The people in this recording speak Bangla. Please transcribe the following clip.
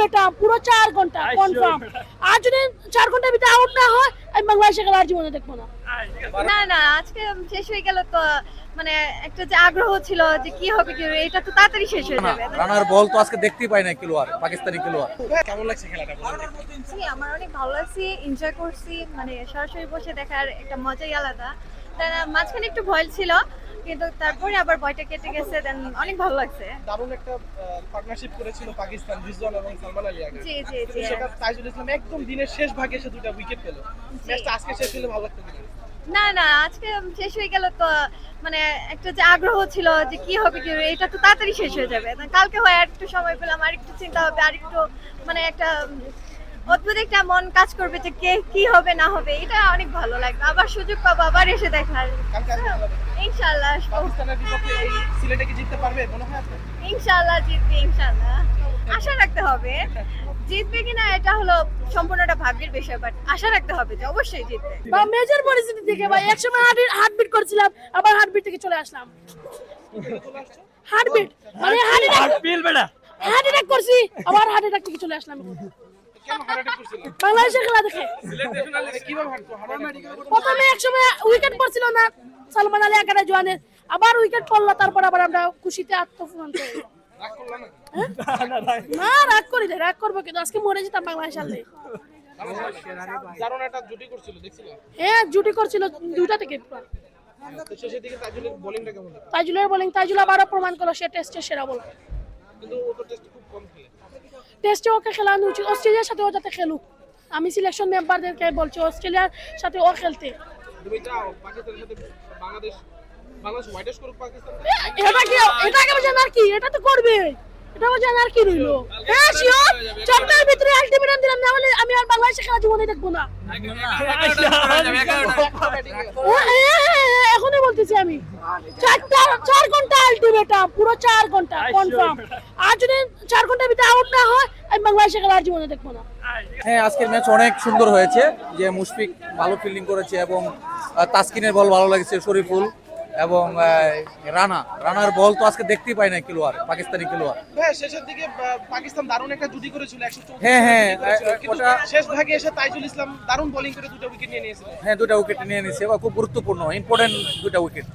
আলটিমেটাম পুরো 4 ঘন্টা কনফার্ম। আর যদি 4 ঘন্টার ভিতরে আউট না হয় আমি বাংলাদেশে খেলা আর জীবনে দেখবো না। না না আজকে শেষ হয়ে গেল তো, মানে একটা যে আগ্রহ ছিল যে কি হবে কি হবে, এটা তো তাড়াতাড়ি শেষ হয়ে যাবে। রানার বল তো আজকে দেখতেই পাই না খেলোয়াড়, পাকিস্তানি খেলোয়াড়। কেমন লাগছে খেলাটা? জি, আমার অনেক ভালো লাগছে, এনজয় করছি, মানে সরাসরি বসে দেখার একটা মজাই আলাদা। তার মাঝখানে একটু ভয় ছিল, কিন্তু তারপরে আবার ভয়টা কেটে গেছে, দেন অনেক ভালো লাগছে। দারুণ একটা পার্টনারশিপ করেছিল পাকিস্তান, রিজওয়ান এবং সালমান আলী আগে। জি জি জি সেটা তাইজুল ইসলাম একদম দিনের শেষ ভাগে এসে দুটো উইকেট পেল। ম্যাচটা আজকে শেষ হলে ভালো লাগতো কিনা? না না আজকে শেষ হয়ে গেল তো, মানে একটা যে আগ্রহ ছিল যে কি হবে কি হবে, এটা তো তাড়াতাড়ি শেষ হয়ে যাবে। কালকে হয় আর একটু সময় পেলাম, আর একটু চিন্তা হবে, আর একটু মানে একটা অদ্ভুত একটা মন কাজ করবে যে কে কি হবে না হবে, এটা অনেক ভালো লাগবে। আবার সুযোগ পাবো আবার এসে দেখার। কালকে আজকে খেলা দেখতে। ইনশাআল্লাহ পাকিস্তানের বিপক্ষে এই সিলেটে কি জিততে পারবে মনে হয় আপনার? ইনশাআল্লাহ জিতবে, ইনশাআল্লাহ আশা রাখতে হবে। জিতবে কিনা এটা হলো সম্পূর্ণটা ভাগ্যের বিষয়, বাট আশা রাখতে হবে যে অবশ্যই জিতবে। বা মেজর পরিস্থিতি থেকে ভাই একসময় হার্টবিট করছিলাম, আবার হার্টবিট থেকে চলে আসলাম। হার্টবিট মানে হার্ট অ্যাটাক করছি, আবার হার্ট অ্যাটাক থেকে চলে আসলাম। কেন হার্ট অ্যাটাক করছিল? বাংলাদেশের খেলা দেখে কিভাবে হার্ট অ্যাটাক? প্রথমে একসময় উইকেট পড়ছিল না সালমান আলী একাডা জোয়ানের, আবার উইকেট পড়লো, তারপর আবার আমরা খুশিতে আত্মপ্রমাণ করি। রাগ করলা না? না রাগ করি না, রাগ করবো কিন্তু আজকে মরে যেতাম বাংলাদেশ আনলে। দারুণ একটা জুটি করছিল দেখছিল। হ্যাঁ জুটি করছিল দুইটা থেকে। তো শেষের দিকে তাইজুলের বোলিংটা কেমন লাগলো? তাইজুলের বোলিং, তাইজুল আবারও প্রমাণ করলো সে টেস্টের সেরা বোলার। কিন্তু ও তো টেস্ট খুব কম খেলে। টেস্টে ওকে খেলানো উচিত, অস্ট্রেলিয়ার সাথে ও যাতে খেলুক। আমি সিলেকশন মেম্বারদেরকে বলছি অস্ট্রেলিয়ার সাথে ও খেলতে। তুমি চাও পাকিস্তানের সাথে বাংলাদেশ হোয়াইট হাউস করুক পাকিস্তান? এটাকে জানার কি, এটা তো করবে, এটা জানার কি রইলো। হ্যাঁ শিওর, চট্টগ্রামের ভিতরে আলটিমেটাম দিলাম, না হলে আমি আর বাংলাদেশে খেলা জীবনে দেখবো না। এখনই বলতেছি আমি 4 ঘন্টা আলটিমেটাম পুরো 4 ঘন্টা কনফার্ম। আর যদি 4 ঘন্টার ভিতরে আউট না হয় আমি বাংলাদেশে খেলা আর জীবনে দেখবো না। হ্যাঁ, আজকের ম্যাচ অনেক সুন্দর হয়েছে, যে মুশফিক ভালো ফিল্ডিং করেছে এবং তাসকিনের বল ভালো লাগছে, শরীফুল এবং রানার বল তো আজকে দেখতেই পাই না খেলোয়াড়, পাকিস্তানি খেলোয়াড়। হ্যাঁ, শেষের দিকে পাকিস্তান দারুণ একটা জুটি করেছিল 134। হ্যাঁ, কিন্তু ওটা- শেষ ভাগে এসে তাইজুল ইসলাম দারুণ বোলিং করে দুটো উইকেট নিয়ে নিয়েছিলেন। হ্যাঁ, দুটা উইকেট নিয়ে নিয়েছে, খুব গুরুত্বপূর্ণ ইম্পর্টেন্ট দুটা উইকেট।